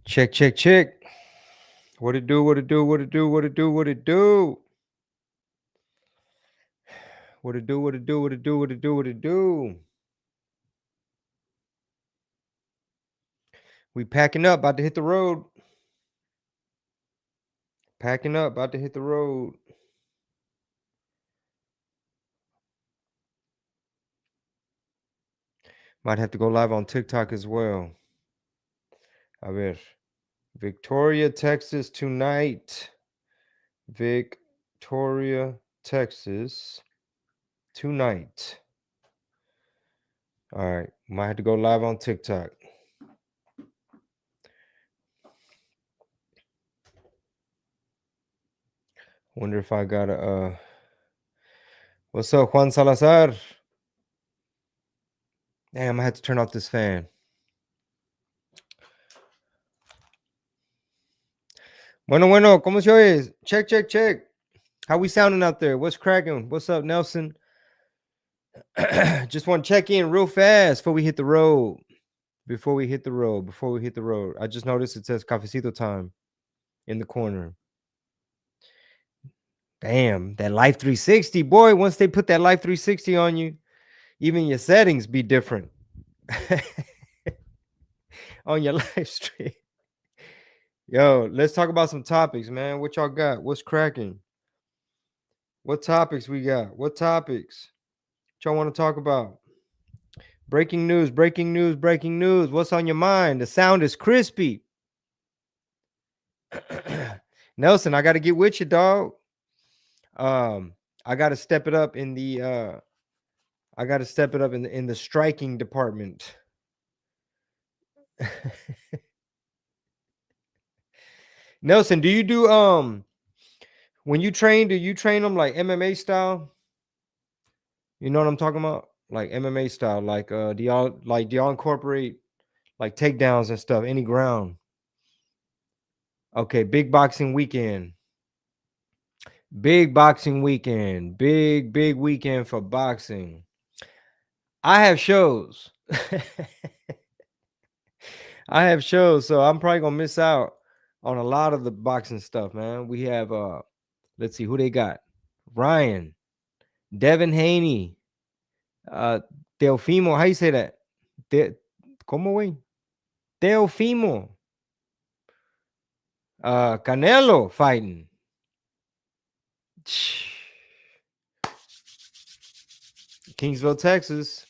Check, check, check. What it do, what it do, what it do, what it do, what it do. What it do, what it do, what it do, what it do, what it do. We packing up, about to hit the road. Packing up, about to hit the road. Might have to go live on TikTok as well. A ver. Victoria, Texas tonight. Victoria, Texas tonight. All right. Might have to go live on TikTok. Wonder if I got a what's up, Juan Salazar? Damn, I had to turn off this fan. Bueno, ¿cómo se oye? Check, check, check. How we sounding out there? What's cracking? What's up, Nelson? Just want to check in real fast before we hit the road. Before we hit the road. I just noticed it says cafecito time in the corner. Damn, that Life 360, boy. Once they put that Life 360 on you, even your settings be different on your live stream. Yo, let's talk about some topics, man. What y'all got? What's cracking? What topics we got? What topics? What y'all want to talk about? Breaking news, breaking news, breaking news. What's on your mind? The sound is crispy. Nelson, I got to get with you, dog. I got to step it up in the in the striking department. Nelson, do you do when you train, do you train them like MMA style? You know what I'm talking about? Like MMA style. Like do y'all incorporate like takedowns and stuff, any ground? Okay, big boxing weekend. Big boxing weekend. Big weekend for boxing. I have shows. I have shows, so I'm probably gonna miss out on a lot of the boxing stuff, man. We have let's see who they got. Ryan, Devin Haney, Teofimo. How you say that? ¿Cómo güey? Teofimo. Canelo fighting. Kingsville, Texas.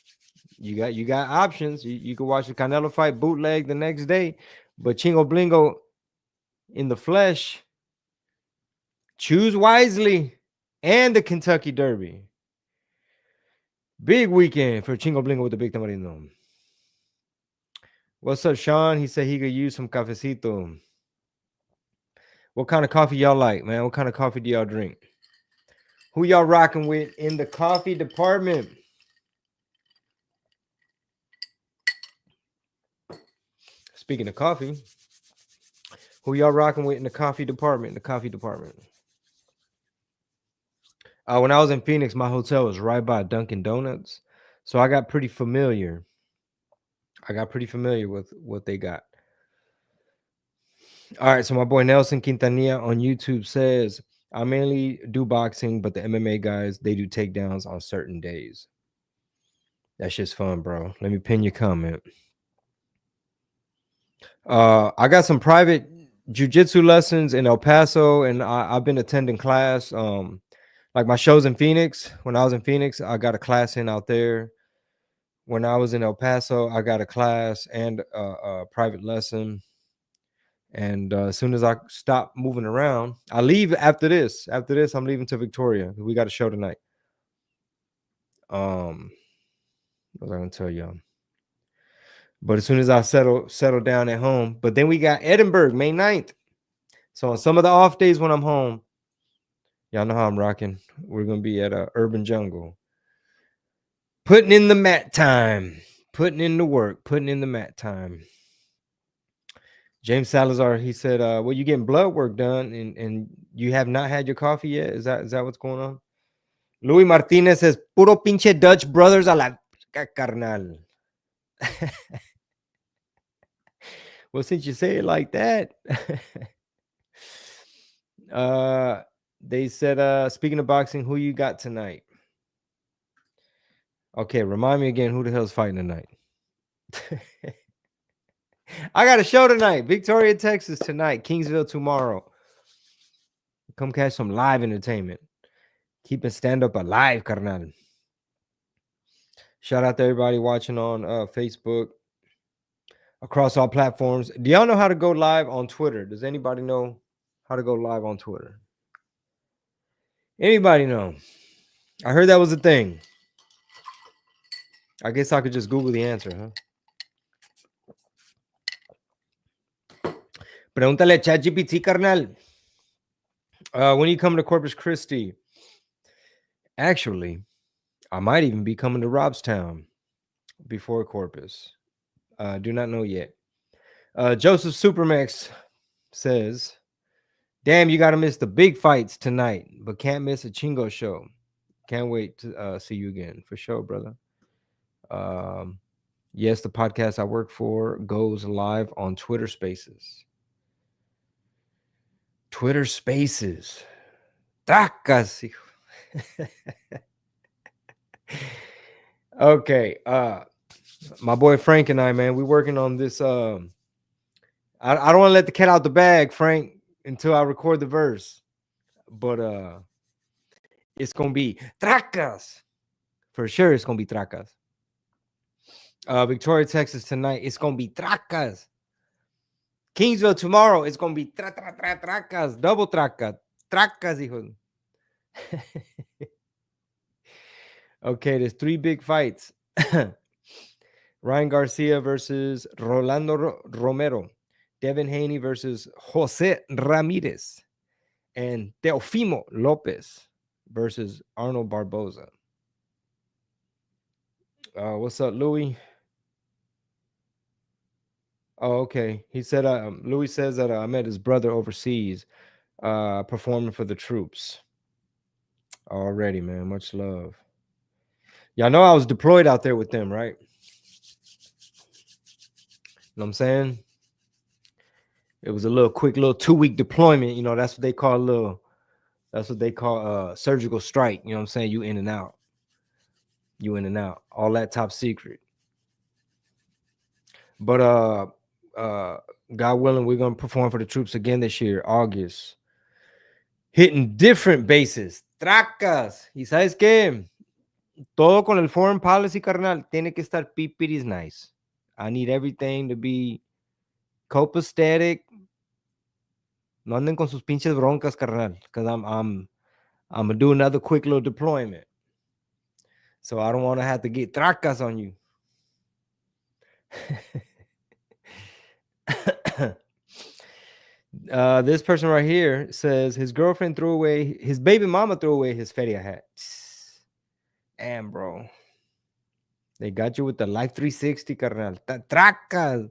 You got options. You can watch the Canelo fight bootleg the next day, but Chingo Blingo in the flesh. Choose wisely. And the Kentucky Derby. Big weekend for Chingo Blingo with the big tamarino. What's up, Sean? He said he could use some cafecito. What kind of coffee y'all like, man? What kind of coffee do y'all drink? Who y'all rocking with in the coffee department? Speaking of coffee, who y'all rocking with in the coffee department? When I was in Phoenix, my hotel was right by Dunkin' Donuts, so I got pretty familiar. With what they got. All right, so my boy Nelson Quintanilla on YouTube says, I mainly do boxing, but the MMA guys, they do takedowns on certain days. That's just fun, bro. Let me pin your comment. I got some private jiu-jitsu lessons in El Paso, and I've been attending class. Like my shows in Phoenix. When I was in Phoenix, I got a class in out there. When I was in El Paso, I got a class and a private lesson. And as soon as I stop moving around, I leave after this. After this, I'm leaving to Victoria. We got a show tonight. What was I gonna tell y'all? But as soon as I settle down at home, but then we got Edinburgh, May 9th. So on some of the off days when I'm home, y'all know how I'm rocking. We're gonna be at Urban Jungle. Putting in the mat time, putting in the work, putting in the mat time. James Salazar, he said, well, you getting blood work done and you have not had your coffee yet? Is that what's going on? Louis Martinez says, puro pinche Dutch brothers a la carnal. Well, since you say it like that, uh, they said, speaking of boxing, who you got tonight? Okay, remind me again, who the hell's fighting tonight? I got a show tonight. Victoria, Texas tonight. Kingsville tomorrow. Come catch some live entertainment. Keeping stand-up alive, carnal. Shout out to everybody watching on Facebook, across all platforms. Do y'all know how to go live on Twitter? Does anybody know how to go live on Twitter? Anybody know? I heard that was a thing. I guess I could just Google the answer, huh? Pregúntale a ChatGPT, carnal. When you come to Corpus Christi? Actually, I might even be coming to Robstown before Corpus. Do not know yet. Joseph Supermax says, damn, you got to miss the big fights tonight, but can't miss a Chingo show. Can't wait to see you again. For sure, brother. Yes, the podcast I work for goes live on Twitter Spaces. Twitter Spaces. Tracas. Okay. My boy Frank and I, man, we're working on this. I don't want to let the cat out the bag, Frank, until I record the verse. But it's gonna be tracas. For sure, it's gonna be tracas. Victoria, Texas tonight, it's gonna be tracas. Kingsville tomorrow, it's gonna be tracas, double tracas, hijo. Okay, there's 3 big fights. Ryan Garcia versus Rolando Romero, Devin Haney versus Jose Ramirez, and Teofimo Lopez versus Arnold Barboza. What's up, Louis? Oh, okay. He said, Louis says that I met his brother overseas, performing for the troops. Already, man. Much love. Y'all know I was deployed out there with them, right? You know what I'm saying? It was a little quick, little 2-week deployment. You know, that's what they call surgical strike. You know what I'm saying? You in and out. All that top secret. But God willing, we're gonna perform for the troops again this year, August. Hitting different bases. Tracas. ¿Y sabes qué? Todo con el foreign policy, carnal, tiene que estar pipiris nice. I need everything to be copacetic. No anden con sus pinches broncas, carnal, because I'm gonna do another quick little deployment. So I don't want to have to get tracas on you. This person right here says his girlfriend threw away, his baby mama threw away his feria hat. Damn, bro. They got you with the Life 360, carnal. Tracas.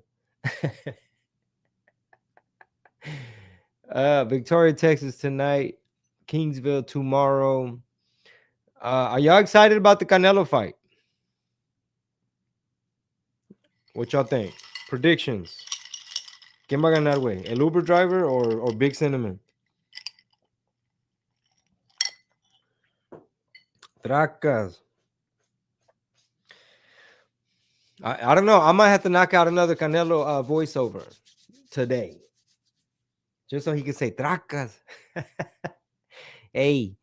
Victoria, Texas tonight. Kingsville tomorrow. Are y'all excited about the Canelo fight? What y'all think? Predictions. ¿Quién va a ganar, güey? ¿El Uber driver or Big Cinnamon? Tracas. I don't know. I might have to knock out another Canelo voiceover today. Just so he can say tracas. Hey,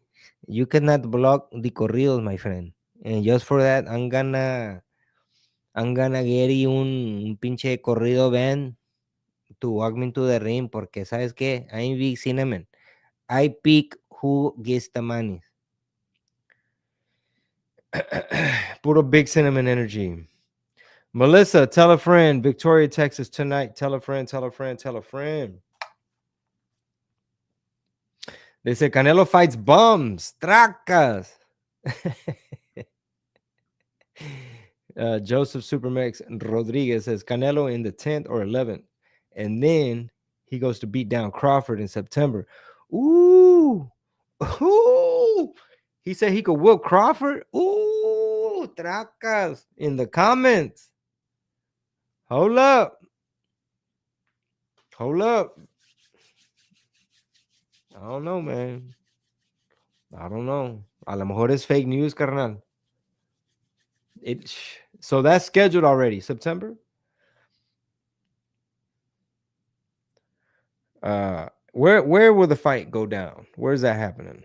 you cannot block the corridos, my friend. And just for that, I'm gonna get you un pinche corrido band to walk me into the ring, porque sabes qué, I'm Big Cinnamon. I pick who gets the money. Puro Big Cinnamon energy. Melissa, tell a friend. Victoria, Texas tonight. Tell a friend, tell a friend, tell a friend. They say Canelo fights bums, tracas. Joseph Supermax Rodriguez says Canelo in the 10th or 11th. And then he goes to beat down Crawford in September. Ooh. Ooh. He said he could whoop Crawford. Ooh, tracas in the comments. Hold up. Hold up. I don't know, man. I don't know. A lo mejor es fake news, carnal. So that's scheduled already, September. Where will the fight go down? Where's that happening?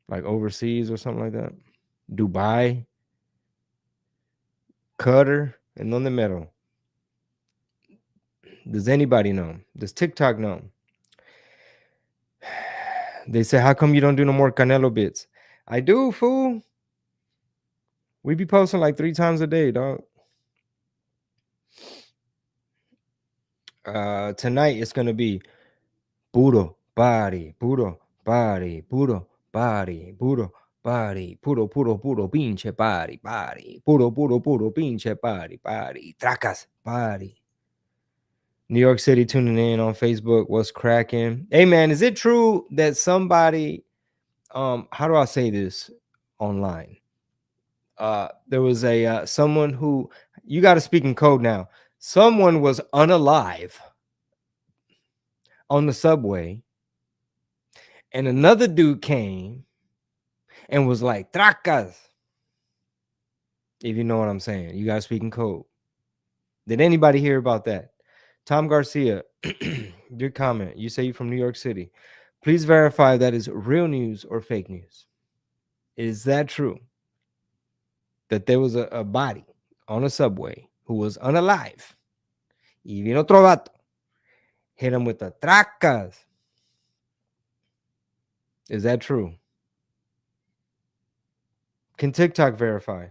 Like overseas or something like that? Dubai, Qatar, and donde mero? Does anybody know? Does TikTok know? They say, how come you don't do no more Canelo bits? I do, fool. We be posting like 3 times a day, dog. Tonight it's gonna be puro body, puro body, puro body, puro body, puro pinche body, puro pinche body, tracas body. New York City tuning in on Facebook. What's cracking? Hey man, is it true that somebody how do I say this online? There was a someone who, you got to speak in code now. Someone was unalive on the subway, and another dude came and was like tracas. If you know what I'm saying, you got to speak in code. Did anybody hear about that? Tom Garcia, good comment. You say you're from New York City. Please verify that is real news or fake news. Is that true? That there was a body on a subway who was unalive. Y vino otro vato, hit him with the tracas. Is that true? Can TikTok verify?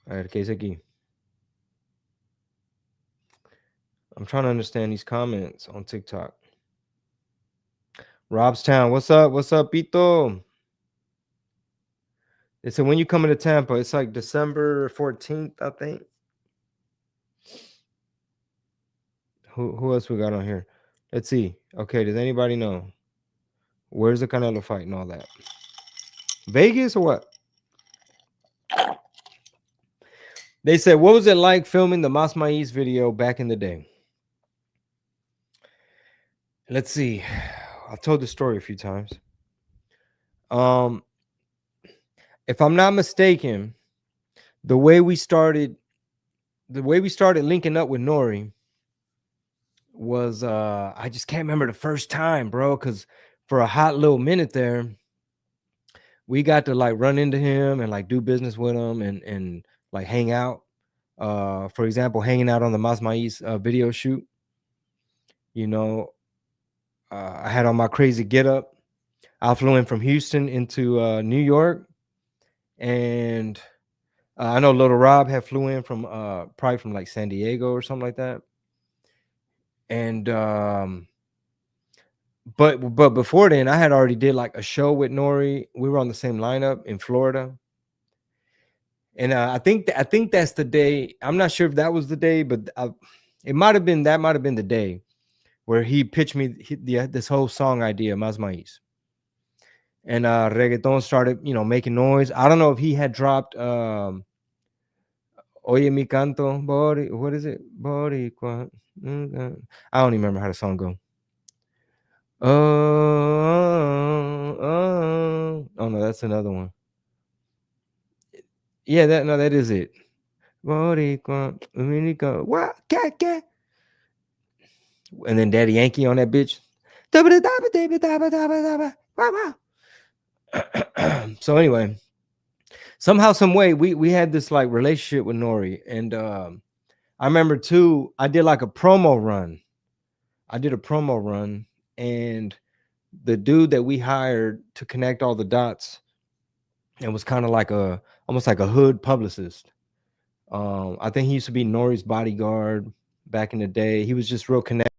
A ver, ¿qué dice aquí? I'm trying to understand these comments on TikTok. Robstown, what's up? What's up, Pito? They said when you coming to Tampa, it's like December 14th, I think. Who else we got on here? Let's see. Okay, does anybody know? Where's the Canelo fight and all that? Vegas or what? They said, what was it like filming the Mas Mais video back in the day? Let's see. I've told the story a few times. If I'm not mistaken, the way we started linking up with Nori was I just can't remember the first time, bro, because for a hot little minute there, we got to like run into him and like do business with him and like hang out. For example, hanging out on the Mas Mais video shoot. You know, I had on my crazy get up. I flew in from Houston into New York, and I know Little Rob had flew in from probably from like San Diego or something like that. And but before then, I had already did like a show with Nori. We were on the same lineup in Florida. And I think that's the day. I'm not sure if that was the day, but it might have been the day where he pitched me this whole song idea, Mas Mais. And reggaeton started, making noise. I don't know if he had dropped Oye mi canto, Bori, what is it? Boricua. I don't even remember how the song go. Oh no, that's another one. Yeah, that is it. Boricua, what? And then Daddy Yankee on that bitch. So anyway, somehow, some way, we had this like relationship with Nori, and I remember too. I did like a promo run. And the dude that we hired to connect all the dots, and was kind of like almost like a hood publicist. I think he used to be Nori's bodyguard back in the day. He was just real connected,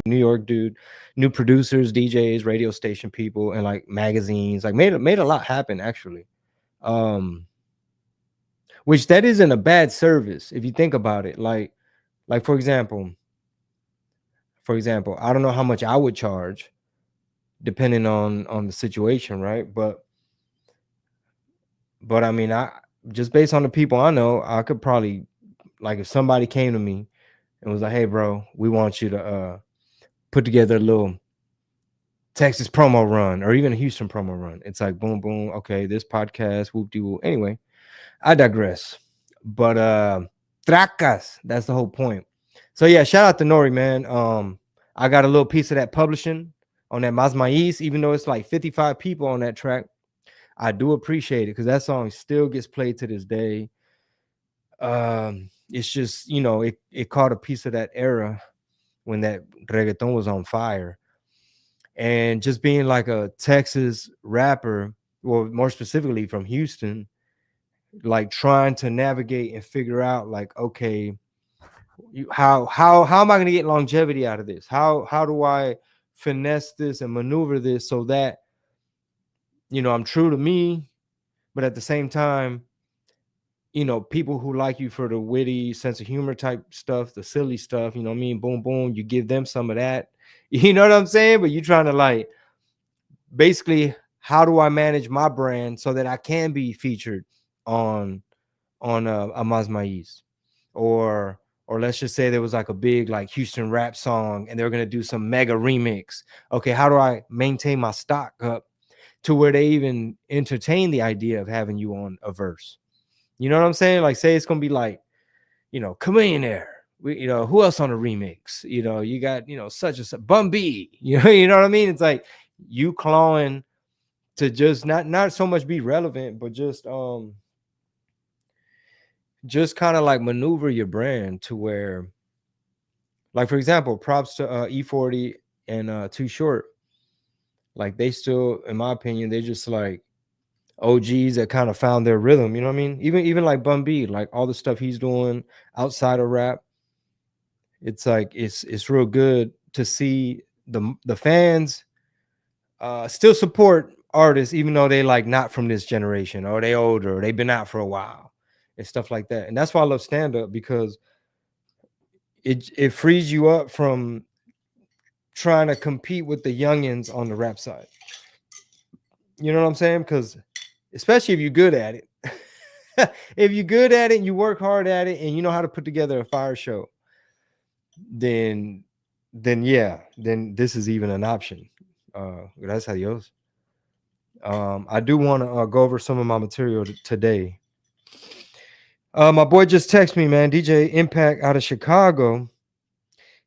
New York dude, new producers, DJs, radio station people, and like magazines. Like made a lot happen actually. Which that isn't a bad service if you think about it. Like for example, I don't know how much I would charge depending on the situation, right? But But I mean, I just based on the people I know, I could probably, like, if somebody came to me and was like, "Hey, bro, we want you to put together a little Texas promo run or even a Houston promo run." It's like boom, boom. Okay, this podcast, whoop de whoop. Anyway, I digress. But tracas, that's the whole point. So yeah, shout out to Nori, man. I got a little piece of that publishing on that Mas Mais, even though it's like 55 people on that track. I do appreciate it because that song still gets played to this day. It's just, it caught a piece of that era when that reggaeton was on fire. And just being like a Texas rapper, or more specifically from Houston, like trying to navigate and figure out, like, okay, how am I going to get longevity out of this? How do I finesse this and maneuver this so that I'm true to me, but at the same time, people who like you for the witty sense of humor type stuff, the silly stuff, what I mean? Boom, boom, you give them some of that. You know what I'm saying? But you trying to, like, basically, how do I manage my brand so that I can be featured on a Mas Mais? Or let's just say there was like a big like Houston rap song and they're gonna do some mega remix. Okay, how do I maintain my stock up to where they even entertain the idea of having you on a verse? You know what I'm saying? Like, say it's gonna be like, Chameleonaire. Who else on the remix? You got, such and such, Bun B. You know what I mean? It's like you clawing to just not so much be relevant, but just kind of like maneuver your brand to where, like, for example, props to E40 and Too Short. Like, they still, in my opinion, they're just like OGs that kind of found their rhythm. You know what I mean? Even like Bun B, like all the stuff he's doing outside of rap, it's like it's real good to see the fans still support artists, even though they like not from this generation or they older, or they've been out for a while and stuff like that. And that's why I love stand up, because it frees you up from trying to compete with the youngins on the rap side. You know what I'm saying? Because especially if you're good at it, if you're good at it and you work hard at it and you know how to put together a fire show, then yeah, then this is even an option. Gracias a Dios. I do want to go over some of my material today. My boy just texted me, man. DJ Impact out of Chicago.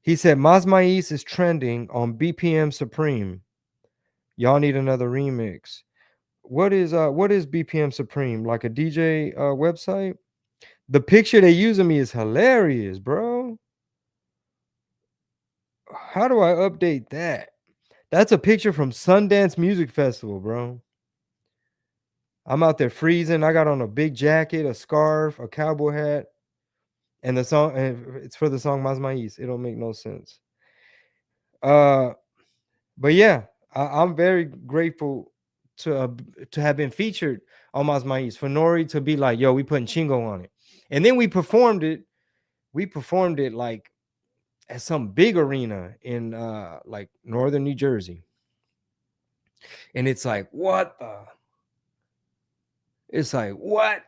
He said Mas Mais is trending on BPM Supreme. Y'all need another remix. What is BPM Supreme? Like a DJ website? The picture they use of me is hilarious, bro. How do I update that? That's a picture from Sundance Music Festival, bro. I'm out there freezing. I got on a big jacket, a scarf, a cowboy hat, and the song. And it's for the song Mas Mais. It don't make no sense. Uh, but yeah, I'm very grateful to have been featured on Mas Mais, for Nori to be like, "Yo, we putting Chingo on it," and then we performed it. We performed it like at some big arena in like northern New Jersey, and it's like, what the? It's like, what?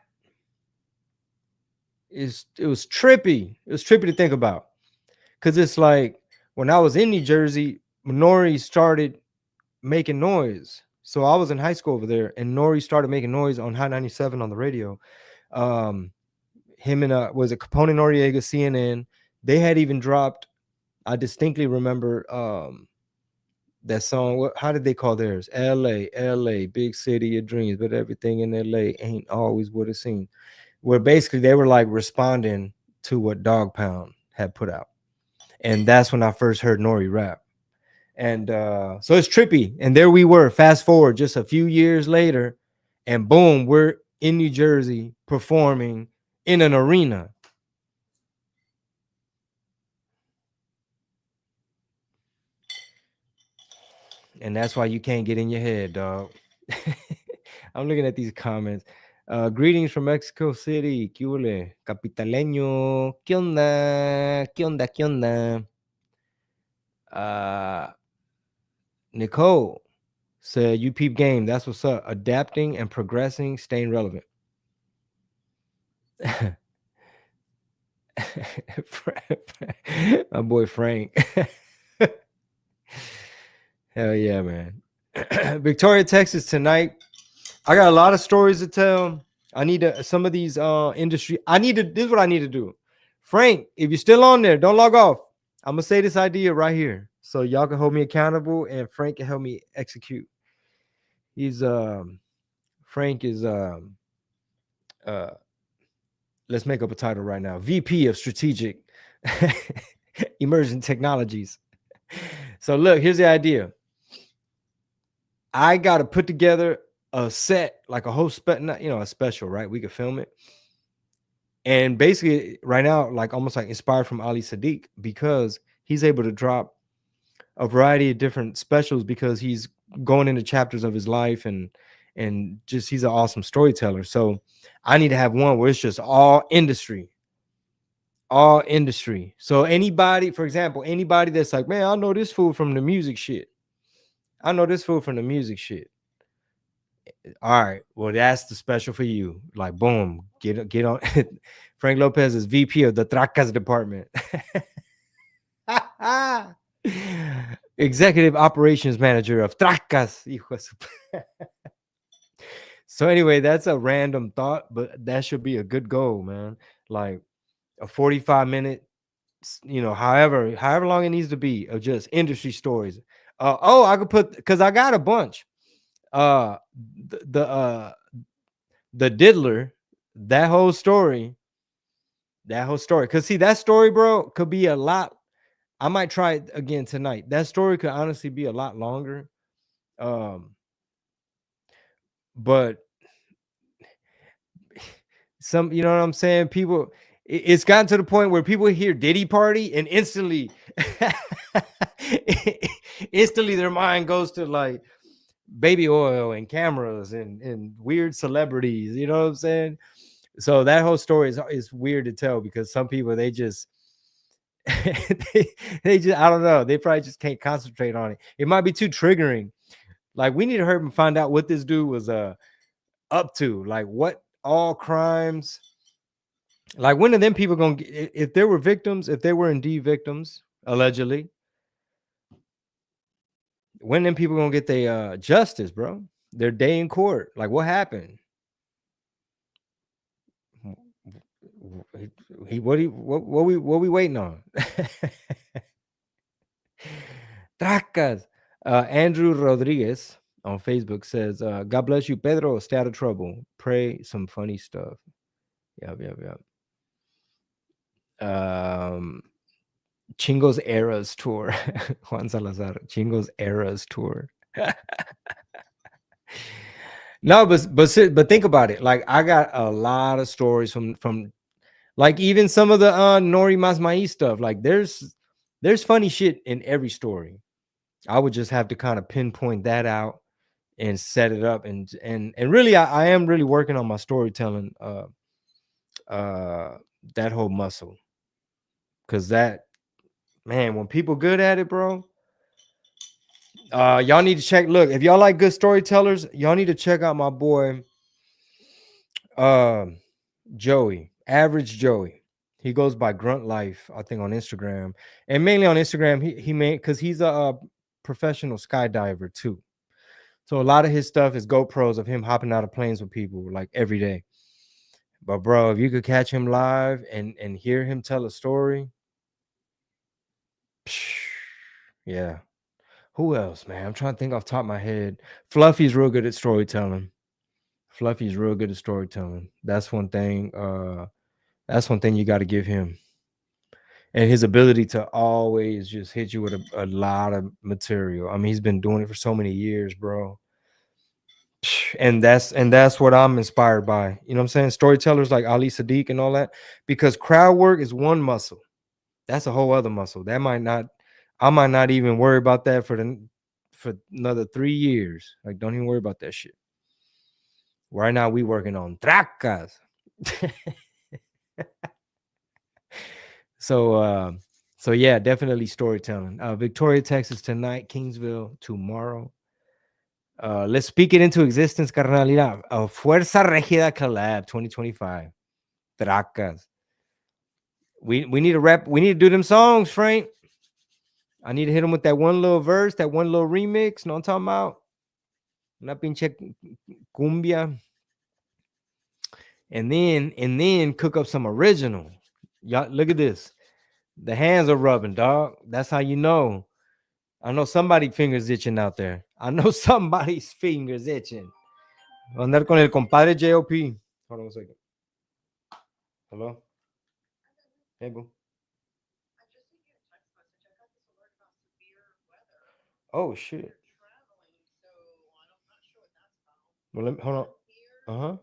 It was trippy. It was trippy to think about, because it's like when I was in New Jersey, Nori started making noise. So I was in high school over there, and Nori started making noise on Hot 97 on the radio. Um, him and was it Capone Noriega, CNN. They had even dropped. I distinctly remember that song. How did they call theirs? LA, big city of dreams, but everything in LA ain't always what it seems. Where basically they were like responding to what Dog Pound had put out. And that's when I first heard Nori rap. And so it's trippy. And there we were, fast forward just a few years later, and boom, we're in New Jersey performing in an arena. And that's why you can't get in your head, dog. I'm looking at these comments. Greetings from Mexico City. ¿Qué huele? Capitaleño. ¿Qué onda? ¿Qué onda? ¿Qué onda? Nicole said, "You peep game. That's what's up. Adapting and progressing, staying relevant." My boy Frank. Hell yeah, man. Victoria, Texas tonight. I got a lot of stories to tell. I need to some of these industry. This is what I need to do. Frank, if you're still on there, don't log off. I'm gonna say this idea right here. So y'all can hold me accountable and Frank can help me execute. He's Frank is uh let's make up a title right now. VP of Strategic Emerging Technologies. So look, here's the idea. I got to put together a set, like a whole a special, right? We could film it. And basically right now, like almost like inspired from Ali Sadiq, because he's able to drop a variety of different specials because he's going into chapters of his life and just he's an awesome storyteller. So I need to have one where it's just all industry. So anybody, for example, anybody that's like, man, I know this fool from the music shit. I know this fool from the music shit. All right, well, that's the special for you. Like, boom, get on. Frank Lopez is VP of the Tracas department. Executive operations manager of Tracas. So anyway, that's a random thought, but that should be a good goal, man. Like a 45-minute, however long it needs to be of just industry stories. I could put because I got a bunch. Uh, the diddler, that whole story. Because see, that story, bro, could be a lot. I might try it again tonight. That story could honestly be a lot longer. But you know what I'm saying? People, it's gotten to the point where people hear Diddy Party and instantly their mind goes to like baby oil and cameras and weird celebrities. You know what I'm saying? So that whole story is weird to tell because some people they just they just I don't know, they probably just can't concentrate on it. It might be too triggering. Like we need to hurry and find out what this dude was up to, like what all crimes, like when are them people gonna get, if there were victims, if they were indeed victims allegedly, when them people gonna get their justice, bro, their day in court, like what happened? What we waiting on? Tracas. Andrew Rodriguez on Facebook says, God bless you, Pedro. Stay out of trouble. Pray some funny stuff. Yep. Chingo's Eras Tour. Juan Salazar. Chingo's Eras Tour. No, but think about it. Like I got a lot of stories from like even some of the Nori Masmai stuff. Like there's funny shit in every story. I would just have to kind of pinpoint that out and set it up and really I am really working on my storytelling that whole muscle. Cause that, man, when people good at it, bro, y'all need to check. Look, if y'all like good storytellers, y'all need to check out my boy Joey, Average Joey. He goes by Grunt Life, I think, on Instagram, and mainly on Instagram. He made because he's a professional skydiver too. So a lot of his stuff is GoPros of him hopping out of planes with people like every day. But bro, if you could catch him live and hear him tell a story, yeah. Who else, man? I'm trying to think off the top of my head. Fluffy's real good at storytelling. That's one thing. That's one thing you got to give him. And his ability to always just hit you with a lot of material. I mean, he's been doing it for so many years, bro. And that's what I'm inspired by. You know what I'm saying? Storytellers like Ali Sadiq and all that, because crowd work is one muscle. That's a whole other muscle. I might not even worry about that for another 3 years. Like, don't even worry about that shit. Right now, we working on tracas. So yeah, definitely storytelling. Victoria, Texas tonight, Kingsville tomorrow. Let's speak it into existence, carnalidad. Fuerza Regida Collab 2025. Tracas. We need to rap. We need to do them songs, Frank. I need to hit him with that one little verse, that one little remix. Know what I'm talking about? Una pinche cumbia. And then cook up some original. Y'all look at this. The hands are rubbing, dog. That's how you know. I know somebody's fingers itching out there. I know somebody's fingers itching. Voy a andar con el compadre JOP. Hold on a second. Hello? Hey, boo. Oh, shit. Well, let me, hold on. Uh-huh.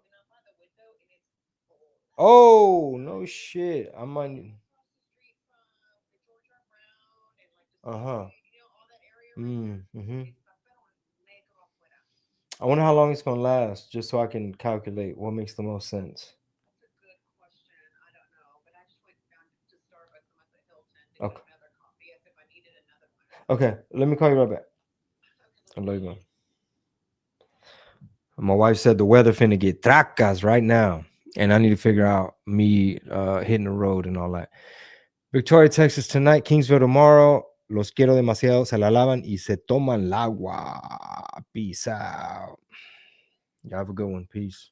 Oh, no shit. I might. Uh-huh. Mm-hmm. I wonder how long it's gonna last, just so I can calculate what makes the most sense. Okay. Okay, let me call you right back. I love you, man. My wife said the weather finna get tracas right now, and I need to figure out me hitting the road and all that. Victoria, Texas tonight, Kingsville tomorrow. Los quiero demasiado, se la lavan y se toman el agua. Peace out. Y'all have a good one. Peace.